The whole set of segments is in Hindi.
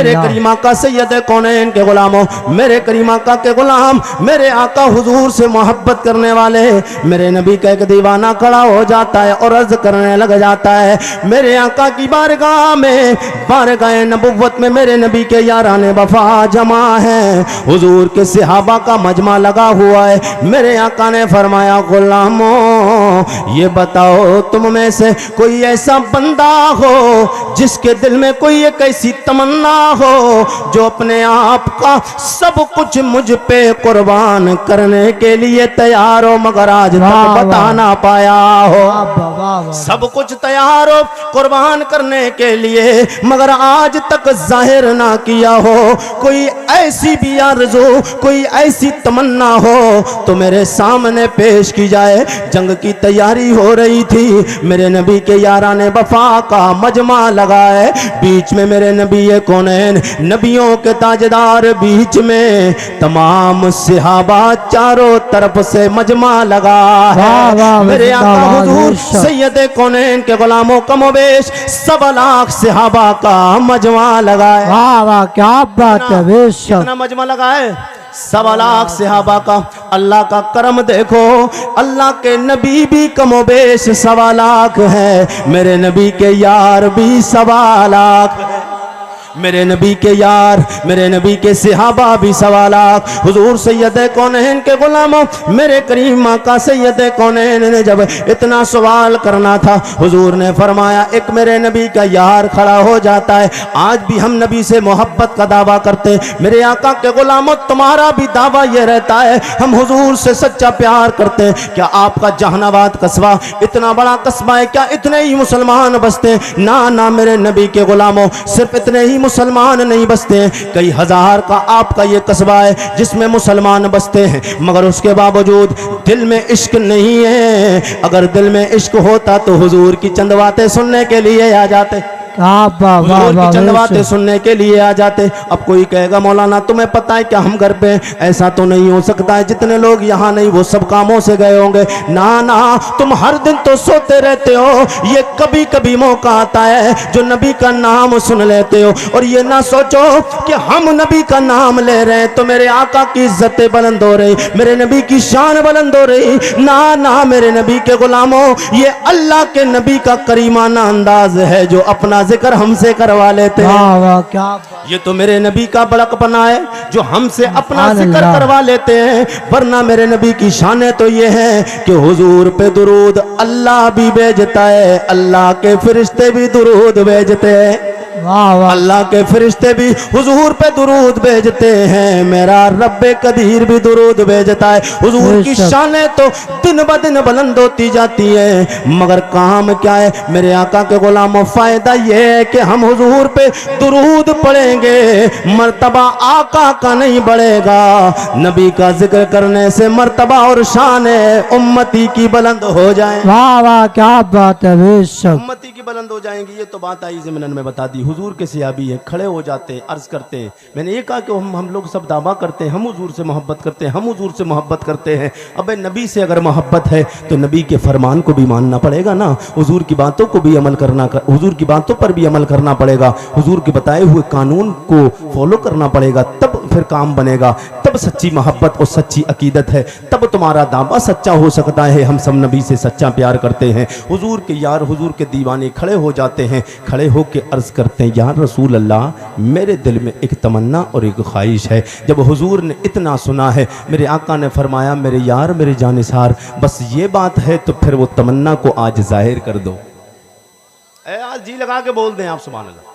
मेरे करीम आका सैयद कौनैन के गुलामों, मेरे करीम आका के गुलाम, मेरे आका हुजूर से मोहब्बत करने वाले, मेरे नबी का एक दीवाना खड़ा हो जाता है और अर्ज करने लग जाता है, मेरे आका की बारगाह में, बारगाह नबुव्वत में मेरे नबी के यारान वफा जमा है, हुजूर के सहाबा का मजमा लगा हुआ है। मेरे आका ने फरमाया, गुलामों ये बताओ तुम में से कोई ऐसा बंदा हो जिसके दिल में कोई एक ऐसी तमन्ना हो जो अपने आप का सब कुछ मुझ पे कुर्बान करने के लिए तैयार हो मगर आज तक बता ना पाया हो। सब कुछ तैयार हो कुर्बान करने के लिए मगर आज तक जाहिर ना किया हो। कोई ऐसी भी आरज़ू, कोई ऐसी तमन्ना हो तो मेरे सामने पेश की जाए। जंग की तैयारी हो रही थी, मेरे नबी के यारान वफा का मजमा लगा है, बीच में मेरे नबी कौनैन नबियों के ताजदार, बीच में तमाम सहाबा, चारों तरफ से मजमा लगा है। मेरे आका हुजूर सैयद कौनैन के गुलामों कमोबेश 1.25 लाख सहाबा का मजमा लगा है। वाह वाह क्या बात है, बेशक कितना मजमा लगा है, 1.25 लाख सहाबा का। अल्लाह का करम देखो, अल्लाह के नबी भी कमोबेश 1.25 लाख है, मेरे नबी के यार भी 1.25 लाख है, मेरे नबी के यार, मेरे नबी के सहाबा भी 1.25 लाख। हुजूर सैयद कौनैन के गुलामों, मेरे करीम आका सैयद कौनैन ने जब इतना सवाल करना था, हुजूर ने फरमाया एक मेरे नबी का यार खड़ा हो जाता है। आज भी हम नबी से मोहब्बत का दावा करते हैं, मेरे आका के गुलामों तुम्हारा भी दावा ये रहता है हम हुजूर से सच्चा प्यार करते हैं। क्या आपका जहानाबाद कस्बा इतना बड़ा कस्बा है, क्या इतने ही मुसलमान बसते हैं? ना ना मेरे नबी के गुलामों, सिर्फ इतने ही मुसलमान नहीं बसते हैं, कई हजार का आपका ये कस्बा है जिसमें मुसलमान बसते हैं, मगर उसके बावजूद दिल में इश्क नहीं है। अगर दिल में इश्क होता तो हुजूर की चंद बातें सुनने के लिए आ जाते, हुजूर की चंद बातें सुनने के लिए आ जाते। अब कोई कहेगा मौलाना तुम्हें पता है क्या हम घर पे, ऐसा तो नहीं हो सकता है, जितने लोग यहाँ नहीं वो सब कामों से गए होंगे। ना ना, तुम हर दिन तो सोते रहते हो, ये कभी कभी मौका आता है जो नबी का नाम सुन लेते हो, और ये ना सोचो कि हम नबी का नाम ले रहे हैं तो मेरे आका की इज्जतें बुलंद हो रही, मेरे नबी की शान बुलंद हो रही। ना ना मेरे नबी के गुलामों, ये अल्लाह के नबी का करीमाना अंदाज है जो अपना जिक्र हमसे करवा लेते हैं। क्या ये तो मेरे नबी का बड़कपना है जो हमसे अपना जिक्र करवा लेते हैं, वरना मेरे नबी की शान तो ये है कि हुजूर पे दुरूद अल्लाह भी भेजता है, अल्लाह के फरिश्ते भी दुरूद भेजते हैं, अल्लाह के फरिश्ते भी हुजूर पे दुरूद भेजते हैं, मेरा रब्बे कदीर भी दुरूद भेजता है। हुजूर की शानें तो दिन ब दिन बुलंद होती जाती है, मगर काम क्या है मेरे आका के गुलामों? फायदा ये है कि हम हुजूर पे दुरूद पढ़ेंगे, मर्तबा आका का नहीं बढ़ेगा। नबी का जिक्र करने से मर्तबा और शान उम्मती की बुलंद हो जाए। वाह वाह क्या बात है, बेशक उम्मती की बुलंद हो जाएंगी। ये तो बात आई ज़िमनन में बता दी। हुजूर के सहाबी हैं, खड़े हो जाते हैं, अर्ज करते हैं। मैंने ये कहा कि हम लोग सब दावा करते हैं हम हुजूर से मोहब्बत करते हैं, हम हुजूर से मोहब्बत करते हैं। अबे नबी से अगर मोहब्बत है तो नबी के फरमान को भी मानना पड़ेगा ना, हुजूर की बातों को भी अमल करना, हुजूर की बातों पर भी अमल करना पड़ेगा, हुजूर के बताए हुए कानून को फॉलो करना पड़ेगा, तब फिर काम बनेगा, तब सच्ची मोहब्बत और सच्ची अकीदत है, तब तुम्हारा दावा सच्चा हो सकता है। हम सब नबी से सच्चा प्यार करते हैं। हुजूर के यार, हुजूर के दीवाने खड़े हो जाते हैं, खड़े होकर अर्ज करते हैं, यार रसूल अल्लाह मेरे दिल में एक तमन्ना और एक ख्वाहिश है। जब हुजूर ने इतना सुना है, मेरे आका ने फरमाया, मेरे यार मेरे जानिसार, बस ये बात है तो फिर वो तमन्ना को आज जाहिर कर दो। आज जी लगा के बोल दें आप सुभान अल्लाह।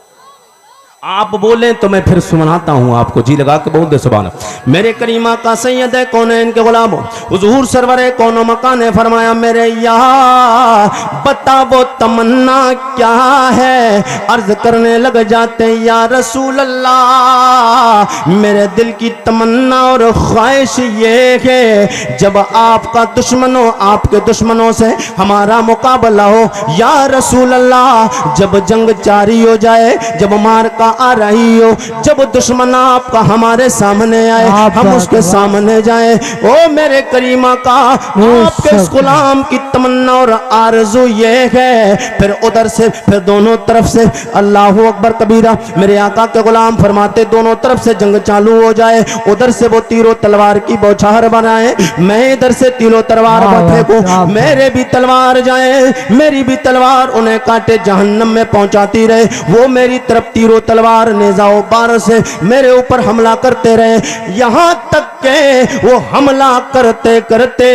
आप बोलें तो मैं फिर सुनाता हूँ आपको, जी लगा के बोल दे सुभान अल्लाह। मेरे करीमा का सैयद है कौनैन के गुलामों, हुजूर सरवरे कौनो मकान ने फरमाया, मेरे यार बता वो तमन्ना क्या है? अर्ज करने लग जाते, या रसूल अल्लाह मेरे दिल की तमन्ना और ख्वाहिश ये है जब आपका दुश्मनों, आपके दुश्मनों से हमारा मुकाबला हो, या रसूल अल्लाह जब जंग जारी हो जाए, जब मार का आ रही हो, जब दुश्मन आपका हमारे सामने आए, हम उसके सामने जाए। ओ मेरे करीमा का आपके इस गुलाम की तमन्ना और आरज़ू ये है। फिर उधर से फिर दोनों तरफ से अल्लाह अकबर कबीरा, मेरे आका के गुलाम फरमाते दोनों तरफ से जंग चालू हो जाए। उधर से वो तीरों तलवार की बौछार बनाए, मैं इधर से तीरों तलवार फेंकूं, मेरे भी तलवार जाए, मेरी भी तलवार उन्हें काटे जहन्नम में पहुंचाती रहे। वो मेरी तरफ तीरों तलवार नेज़ाओ बार से मेरे ऊपर हमला करते रहे, यहाँ तक के वो हमला करते करते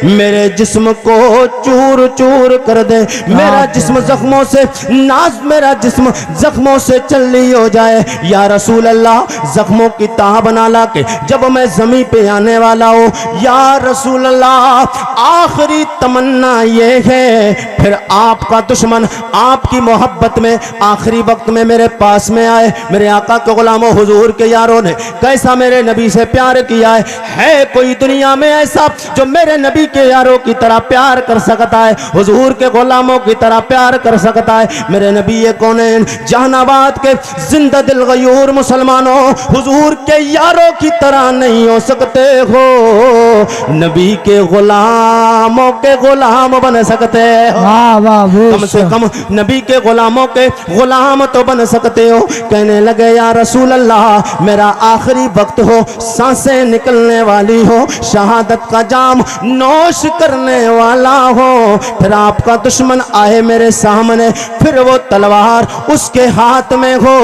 मेरे जिस्म को चूर चूर कर दे। मेरा जिस्म जख्मों से नाज, मेरा जिस्म जख्मों से चल्ली हो जाए। या रसूल अल्लाह, जख्मों की ताह बना ला के जब मैं जमीन पे आने वाला हूँ, या रसूल अल्लाह आखिरी तमन्ना ये है, फिर आपका दुश्मन आपकी मोहब्बत में आखिरी वक्त में मेरे पास में आए। मेरे आका के गुलामों, हुजूर के यारों ने कैसा मेरे नबी से प्यार किया है कोई दुनिया में ऐसा जो मेरे नबी के यारों की तरह प्यार कर सकता है, हुजूर के गुलामों की तरह प्यार कर सकता है? मेरे नबी ये कौन है? जहानाबाद के जिंदा दिल गयूर मुसलमानों, हुजूर के यारों की तरह नहीं हो सकते हो, नबी के गुलामों के गुलाम बन सकते हो। कम से कम नबी के गुलामों के गुलाम तो बन सकते हो। कहने लगे या रसूल अल्लाह, मेरा आखिरी वक्त हो, सांसें निकलने वाली हो, शहादत का जाम नोश करने वाला हो, फिर आपका दुश्मन आए मेरे सामने, फिर वो तलवार उसके हाथ में हो,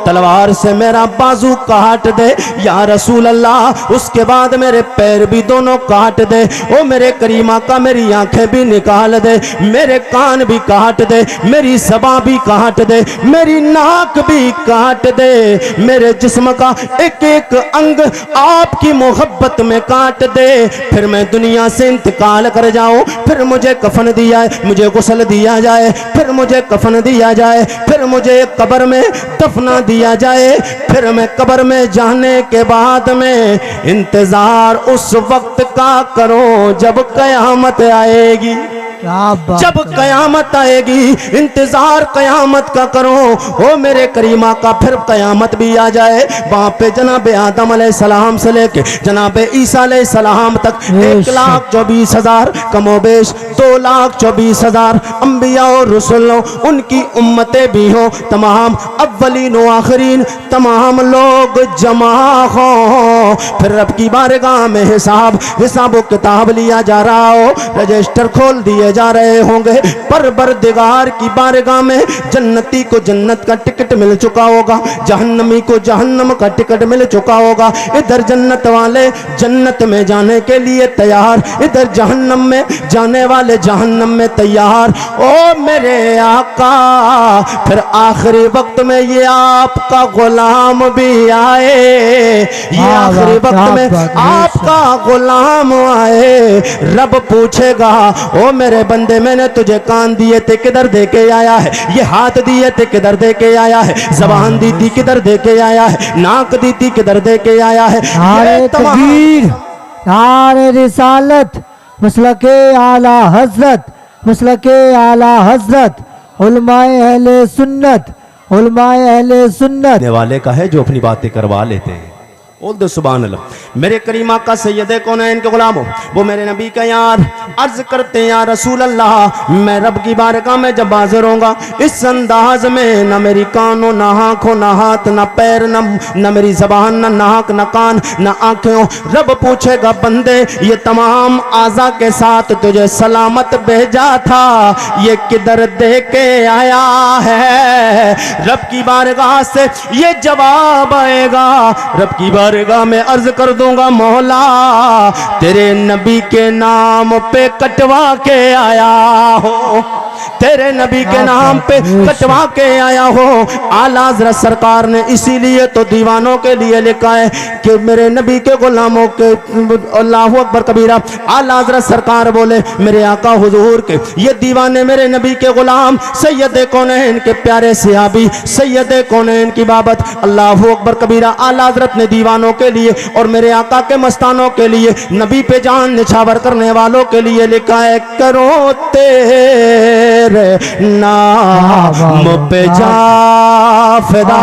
तलवार से मेरा बाजू काट दे या रसूल अल्लाह, उसके बाद मेरे पैर भी दोनों काट दे। ओ मेरे करीमा का मेरी आंखें भी निकाल दे, मेरे कान भी काट दे, मेरी ज़बां भी काट दे, मेरी नाक भी काट दे, मेरे जिस्म का एक एक अंग आपकी मोहब्बत में काट दे, फिर मैं दुनिया से इंतकाल कर जाऊं, फिर मुझे कफन दिया, मुझे गुस्ल दिया जाए, फिर मुझे कफन दिया जाए, फिर मुझे कब्र में दफना दिया जाए, फिर मैं कब्र में जाने के बाद में इंतजार उस वक्त का करो जब कयामत आएगी। जब कयामत आएगी इंतजार कयामत का करो। ओ मेरे करीमा का फिर कयामत भी आ जाए, वहां पे जनाब आदम अलैहिस्सलाम से लेके जनाब ईसा अलैहिस्सलाम तक 1,24,000 कमोबेश 2,24,000 अंबिया और रसूलों उनकी उम्मतें भी हो, तमाम अव्वलीन व आखिरीन तमाम लोग जमा हो, फिर रब की बारगाह में हिसाब किताब लिया जा रहा हो, रजिस्टर खोल दिए जा रहे होंगे, परवरदिगार की बारगाह में जन्नती को जन्नत का टिकट मिल चुका होगा, जहन्नमी को जहन्नम का टिकट मिल चुका होगा। इधर जन्नत वाले जन्नत में जाने के लिए तैयार, इधर जहन्नम में जाने वाले जहन्नम में तैयार। ओ मेरे आका, फिर आखिरी वक्त में ये आपका गुलाम भी आए, ये आखिरी वक्त में आपका गुलाम आए, रब पूछेगा ओ मेरे बंदे मैंने तुझे कान दिए थे किधर दे के आया है, ये हाथ दिए थे किधर दे के आया है, जबान दी थी किधर दे के आया है, नाक दी थी किधर दे के आया है। नारे तकबीर, नारे रिसालत, मसलके आला हजरत, मसलके आला हजरत, उलमाए अहले सुन्नत, उलमाए अहले सुन्नत वाले का है जो अपनी बातें करवा लेते हैं। बोल सुभान अल्लाह। मेरे करीमा का सैयदे कौनैन के गुलामों, वो मेरे नबी का यार अर्ज करते हैं या रसूल अल्लाह, मैं रब की बारगाह में जब हाजिर होऊंगा इस अंदाज में, न मेरी कानों न आँखों न हाथ न पैर न मेरी जबान न नाक न कान न आँखें, रब पूछेगा बंदे ये तमाम आज़ा के साथ तुझे सलामत भेजा था, ये किधर दे के आया है। रब की बारगाह से ये जवाब आएगा, रब की बारगाह में अर्ज कर दूंगा मौला तेरे नबी के नाम पे कटवा के आया हो, तेरे नबी के नाम पे कटवा के आया हो। आला हज़रत सरकार ने इसीलिए तो दीवानों के लिए लिखा है कि मेरे नबी के गुलामों के, अल्लाहु अकबर कबीरा, आला हज़रत सरकार बोले मेरे आका हुजूर के ये दीवाने मेरे नबी के गुलाम सैयद कौनैन के प्यारे सहाबी सैयद कौनैन की बाबत अल्लाहु अकबर कबीरा आला हज़रत ने दीवानों के लिए और मेरे आका के मस्तानों के लिए, नबी पे जान निछावर करने वालों के लिए लिखा है, करो तेर तेरे नाम पे जा फिदा।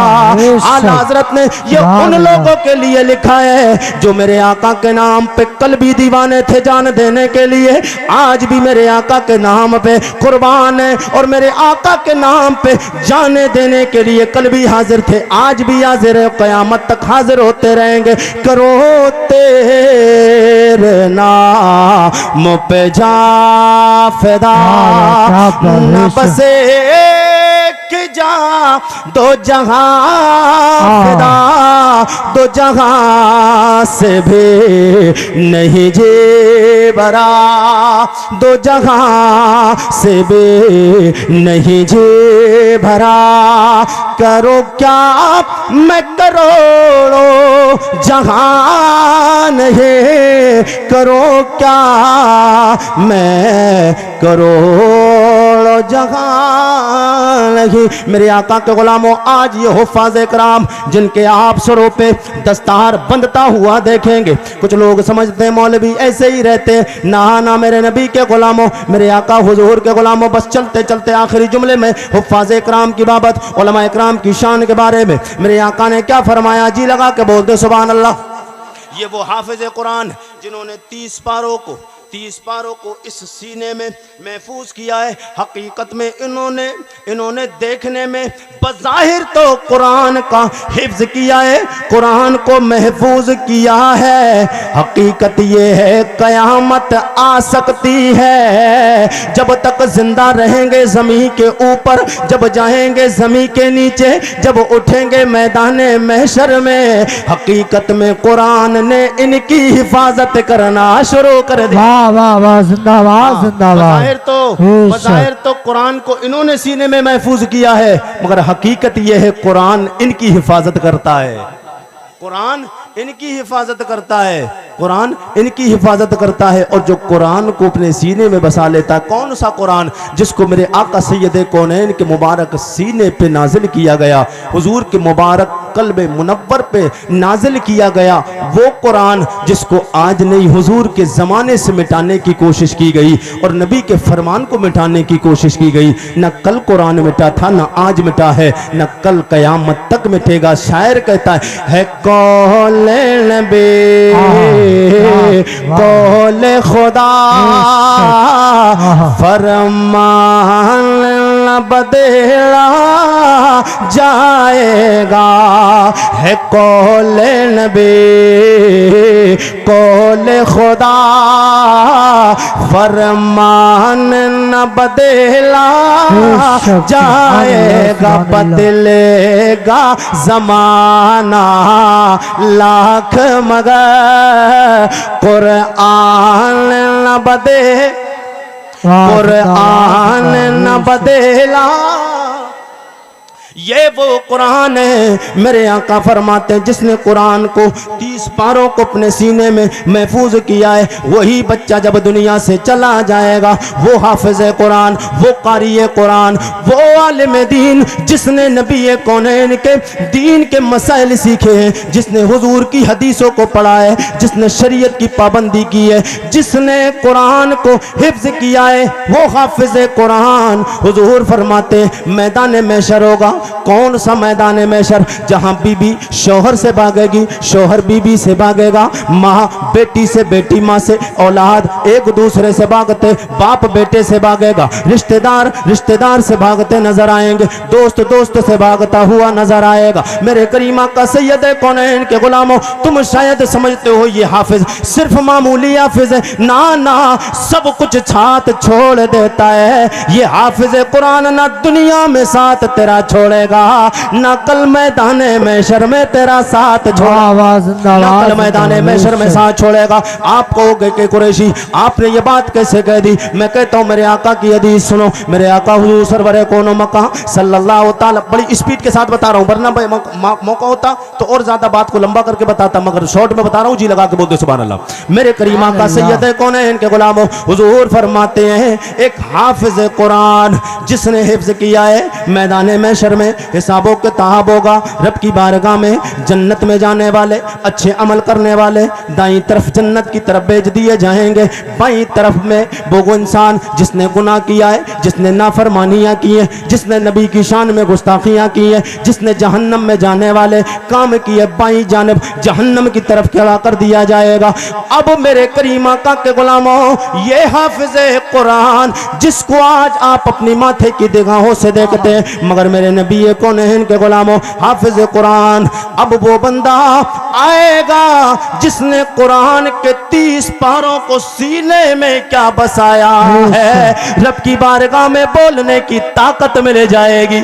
आला हजरत ने ये उन लोगों के लिए लिखा है जो मेरे आका के नाम पे कल भी दीवाने थे जान देने के लिए, आज भी मेरे आका के नाम पे कुर्बान है और मेरे आका के नाम पे जाने देने के लिए कल भी हाजिर थे, आज भी हाजिर है, कयामत तक हाजिर होते रहेंगे। करो तेरे नाम पे जा फिदा, न बसे कि जा दो जहां फिदा, दो जहां से भी नहीं जे बरा, दो जहां से भी नहीं जे भरा। करो क्या मैं करोड़ों जहान है, करो क्या मैं करोड़ों जहान नहीं। मेरे आका के गुलामों, आज ये हुफ्फाज़ इकराम जिनके आप सरों पे दस्तार बंधता हुआ देखेंगे, कुछ लोग समझते हैं मौलवी ऐसे ही रहते हैं, ना मेरे नबी के गुलामों, मेरे आका हुजूर के गुलामों, बस चलते चलते आखिरी जुमले में हुफ्फाज़ इकराम की बाबत, उलमा इकराम की शान के बारे में मेरे आका ने क्या फरमाया, जी लगा के बोलते सुभान अल्लाह। ये वो हाफिज कुरान जिन्होंने 30 पारों को इस सीने में महफूज किया है। हकीकत में इन्होंने देखने में बज़ाहिर तो कुरान का हिफ्ज किया है, कुरान को महफूज किया है। हकीकत ये है कयामत आ सकती है, जब तक जिंदा रहेंगे ज़मीन के ऊपर, जब जाएंगे ज़मीन के नीचे, जब उठेंगे मैदान महशर में, हकीकत में कुरान ने इनकी हिफाजत करना शुरू कर दिया। वाह वाह, जिंदाबाद जिंदाबाद। बज़ाहिर तो कुरान को इन्होंने सीने में महफूज किया है, मगर हकीकत यह है कुरान इनकी हिफाजत करता है, कुरान इनकी हिफाजत करता है, कुरान इनकी हिफाजत करता है। और जो कुरान को अपने सीने में बसा लेता है, कौन सा कुरान जिसको मेरे आका सैयद कौनैन के मुबारक सीने पे नाजिल किया गया, हुजूर के मुबारक कल्बे मुनव्वर पे नाजिल किया गया, वो कुरान जिसको आज नहीं हुजूर के ज़माने से मिटाने की कोशिश की गई और नबी के फरमान को मिटाने की कोशिश की गई। न कल कुरान मिटा था, न आज मिटा है, न कल क़यामत तक मिटेगा। शायर कहता है कौले नबी कौले खुदा फरमान न बदला जाएगा, है कौले नबी कौले खुदा फरमान न बदला जाएगा, बदलेगा जमाना लाख मगर कुरान न बदे, कुरान न बदला। ये वो कुरान है मेरे आका फरमाते हैं, जिसने कुरान को 30 पारों को अपने सीने में महफूज किया है, वही बच्चा जब दुनिया से चला जाएगा, वो हाफिज कुरान, वो कारी कुरान, वो आलिम दीन, जिसने नबी कौनैन के दीन के मसाइल सीखे हैं, जिसने हुजूर की हदीसों को पढ़ा है, जिसने शरीयत की पाबंदी की है, जिसने कुरान को हिफ्ज किया है, वो हाफिज कुरान। हुजूर फरमाते मैदान महशर होगा, कौन सा मैदान महशर, जहां बीबी शौहर से भागेगी, शौहर बीबी से भागेगा, माँ बेटी से, बेटी माँ से, औलाद एक दूसरे से भागते, बाप बेटे से भागेगा, रिश्तेदार रिश्तेदार से भागते नजर आएंगे, दोस्त दोस्त से भागता हुआ नजर आएगा। मेरे करीमा का सैयद कौनैन के गुलामों, तुम शायद समझते हो ये हाफिज सिर्फ मामूली हाफिज है, ना ना, सब कुछ साथ छोड़ देता है। ये हाफिज कुरान ना दुनिया में साथ तेरा छोड़ेगा, ना कल मैदान महशर में तेरा साथ छोड़ेगा, ना कल मैदान महशर में साथ छोड़ेगा। आप कहोगे कि कुरैशी आपने ये बात कैसे कह दी? मैं कहता हूँ मेरे आका की हदीस सुनो, मेरे आका हुजूर सरवरे कोनो मका सल्लल्लाहु ताला, बड़ी स्पीड के साथ बता रहा हूँ, वरना मौका होता तो और ज्यादा बात को लंबा करके बताता, मगर शॉर्ट में बता रहा हूँ, जी लगा के बोलते सुभान अल्लाह। मेरे करीमा का सैयद कौनैन के गुलामों, हुजूर फरमाते हैं एक हाफिज कुरान जिसने हिफ्ज किया है मैदान महशर में में हिसाबों के ताब होगा। रब की बारगाह में जन्नत में जाने वाले अच्छे अमल करने वाले दाईं तरफ जन्नत की तरफ भेज दिए जाएंगे। बाईं तरफ में वो इंसान जिसने गुनाह किया है, जिसने नाफरमानियां की है, जिसने नबी की शान में गुस्ताखियां की है, जिसने जहन्नम में जाने वाले काम किए, बाईं जानिब जहन्नम की तरफ खड़ा कर दिया जाएगा। अब मेरे करीम आका के गुलामों, ये हाफिज़े कुरान जिसको आज आप अपनी माथे की निगाहों से देखते हैं, मगर मेरे नबी कौन है इनके गुलामों, हाफिज़े कुरान। अब वो बंदा आएगा जिसने कुरान के 30 पारों को सीने में क्या बसाया है। रब की बारगाह में बोलने की ताकत मिल जाएगी,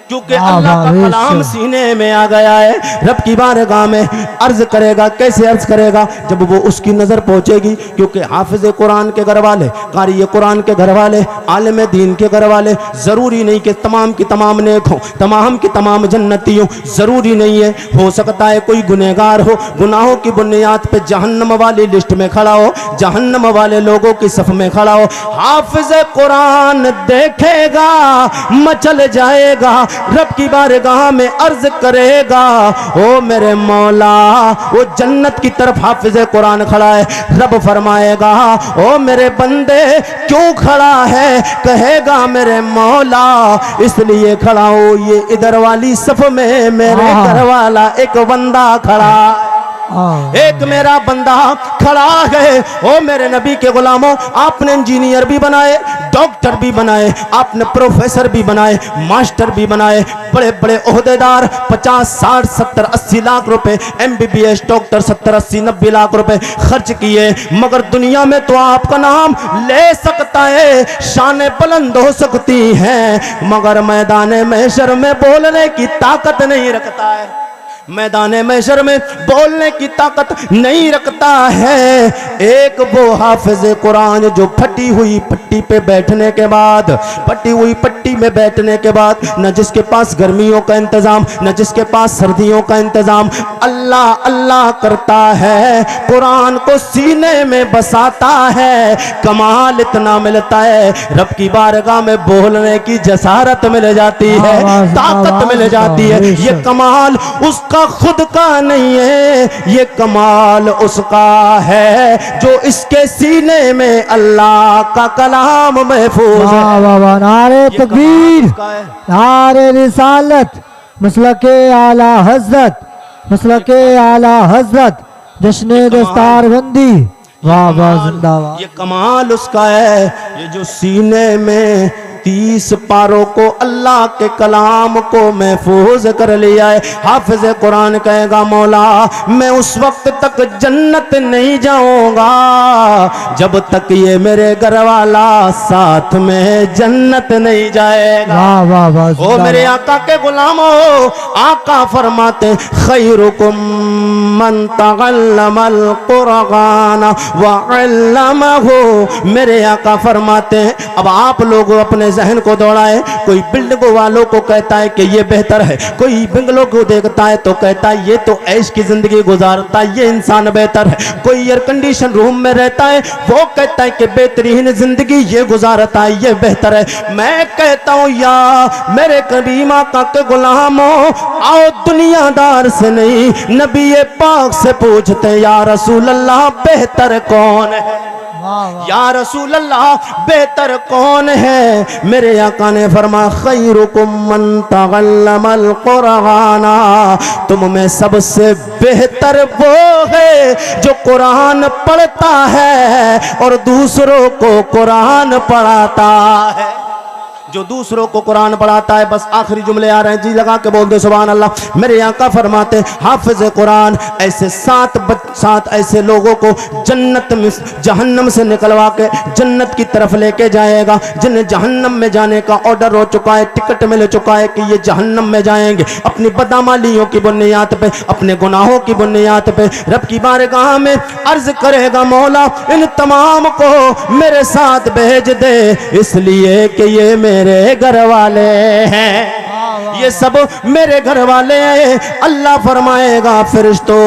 क्योंकि अल्लाह का कलाम सीने में आ गया है। रब की बारगाह में अर्ज करेगा, कैसे अर्ज करेगा, जब वो उसकी नजर पहुंचेगी, क्योंकि हाफिज कुरान के घर वाले, कारी कुरान के घर वाले, आलिम दीन के घर वाले, जरूरी नहीं कि तमाम की तमाम नेक हो, तमाम की तमाम जन्नती हो, जरूरी नहीं है। हो सकता है कोई गुनहगार हो, गुनाहों की बुनियाद पे जहन्नम वाली लिस्ट में खड़ा हो, जहन्नम वाले लोगों की सफ में खड़ा हो। हाफिज कुरान देखेगा, मचल जाएगा, रब की बारगाह में अर्ज करेगा, ओ मेरे मौला। वो जन्नत की तरफ हाफिज कुरान खड़ा है, रब फरमाएगा, ओ मेरे बंदे क्यों खड़ा है? कहेगा, मेरे मौला इसलिए खड़ा हो, ये इधर वाली सफ में मेरे घर वाला एक बंदा खड़ा, एक मेरा बंदा खड़ा है। ओ मेरे नबी के गुलामों, आपने इंजीनियर भी बनाए, डॉक्टर भी बनाए, आपने प्रोफेसर भी बनाए, मास्टर भी बनाए, बड़े बड़े ओहदेदार 50, 60, 70, 80 लाख रुपए, MBBS डॉक्टर 70, 80, 90 लाख रुपए खर्च किए, मगर दुनिया में तो आपका नाम ले सकता है, शान बुलंद हो सकती है, मगर मैदान महशर में बोलने की ताकत नहीं रखता है, मैदान महशर में बोलने की ताकत नहीं रखता है। एक वो हाफिज कुरान जो फटी हुई पट्टी पे बैठने के बाद, फटी हुई पट्टी में बैठने के बाद, न जिसके पास गर्मियों का इंतजाम, न जिसके पास सर्दियों का इंतजाम, अल्लाह अल्लाह करता है, कुरान को सीने में बसाता है, कमाल इतना मिलता है, रब की बारगाह में बोलने की जसारत मिल जाती है, ताकत मिल जाती है। ये कमाल उसका खुद का नहीं है, ये कमाल उसका है जो इसके सीने में अल्लाह का कलाम महफूज है। नारे तकबीर, नारे रिसालत, मसलके आला हजरत, मसलके आला हजरत, जश्न दस्तारबंदी, वाह वाह जिंदाबाद। ये कमाल उसका है, ये जो सीने में 30 पारों को अल्लाह के कलाम को महफूज कर लिया है। हाफिज कुरान कहेगा, मौला मैं उस वक्त तक जन्नत नहीं जाऊंगा जब तक ये मेरे घर वाला साथ में जन्नत नहीं जाएगा। वाह वाह वाह। ओ मेरे आका के गुलामों, आका फरमाते, खैरुकुम मन तअल्लमल कुरान व अल्लमहु। मेरे आका फरमाते हैं, अब आप लोग अपने जहन को दौड़ाए, कोई बिल्डिंग वालों को कहता है कि ये बेहतर है, कोई बंगलों को देखता है तो कहता है ये तो ऐश की जिंदगी गुजारता है, ये इंसान बेहतर है, कोई एयर कंडीशन रूम में रहता है वो कहता है कि बेहतरीन जिंदगी ये गुजारता है, ये बेहतर है। मैं कहता हूं, या मेरे करीम आका के गुलामों, आओ दुनियादार से नहीं, नबी पाक से पूछते, या रसूल अल्लाह बेहतर कौन है, या रसूल अल्लाह बेहतर कौन है? मेरे आका ने फरमाया, खैरुकुम मन तअल्लमल कुराना। तुम में सबसे बेहतर वो है जो कुरान पढ़ता है और दूसरों को कुरान पढ़ाता है, जो दूसरों को कुरान पढ़ाता है। बस आखिरी जुमले आ रहे हैं, जी लगा के बोल दे सुभान अल्लाह। मेरे आका फरमाते, हाफिज कुरान ऐसे 7 ऐसे लोगों को जन्नत में जहन्नम से निकलवा के जन्नत की तरफ लेके जाएगा, जिन्हें जहन्नम में जाने का ऑर्डर हो चुका है, टिकट मिल चुका है कि ये जहन्नम में जाएंगे, अपनी बदअमलियों की बुनियाद पे, अपने गुनाहों की बुनियाद पे। रब की बारगाह में अर्ज करेगा, मौला इन तमाम को मेरे साथ भेज दे, इसलिए कि ये मेरे घर वाले हैं, ये सब मेरे घर वाले हैं। अल्लाह फरमाएगा फरिश्तों,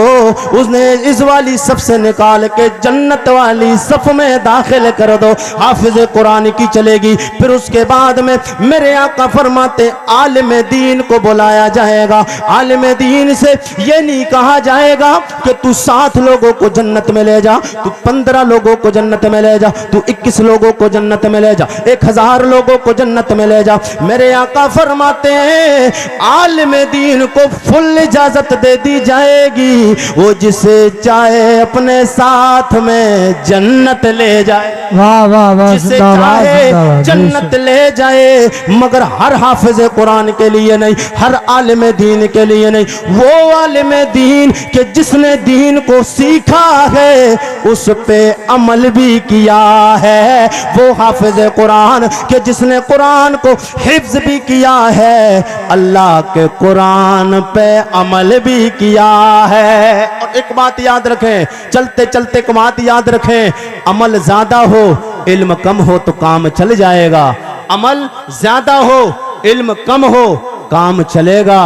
उसने इस वाली सफ से निकाल के जन्नत वाली सफ में दाखिल कर दो। हाफिज कुरान की चलेगी। फिर उसके बाद में मेरे आका फरमाते आलिम दीन को बुलाया जाएगा। आलिम दीन से ये नहीं कहा जाएगा कि तू 7 लोगों को जन्नत में ले जा, तू 15 लोगों को जन्नत में ले जा, तू 21 लोगों को जन्नत में ले जा, 1000 लोगों को जन्नत में ले जा। मेरे आका फरमाते हैं आलिम दीन को फुल इजाजत दे दी जाएगी, वो जिसे चाहे अपने साथ में जन्नत ले जाए, वाह वाह वाह, जिसे जिंदाबाद चाहे जिंदाबाद, जन्नत ले जाए। मगर हर हाफिज कुरान के लिए नहीं, हर आलिम दीन के लिए नहीं। वो आलिम दीन के जिसने दीन को सीखा है, उस पे अमल भी किया है। वो हाफिज कुरान के जिसने कुरान को हिफ्ज भी किया है, अल्लाह के कुरान पे अमल भी किया है। और एक बात याद रखें, चलते चलते एक बात याद रखें, अमल ज्यादा हो इल्म कम हो तो काम चल जाएगा। अमल ज्यादा हो इल्म कम हो काम चलेगा।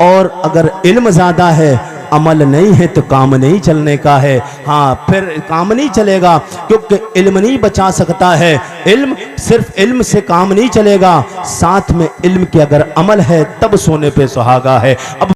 और अगर इल्म ज्यादा है अमल नहीं है तो काम नहीं चलने का है। हाँ, फिर काम नहीं चलेगा, क्योंकि इल्म नहीं बचा सकता है। इल्म सिर्फ इल्म से काम नहीं चलेगा, साथ में इल्म के अगर अमल है तब सोने पे सुहागा है। अब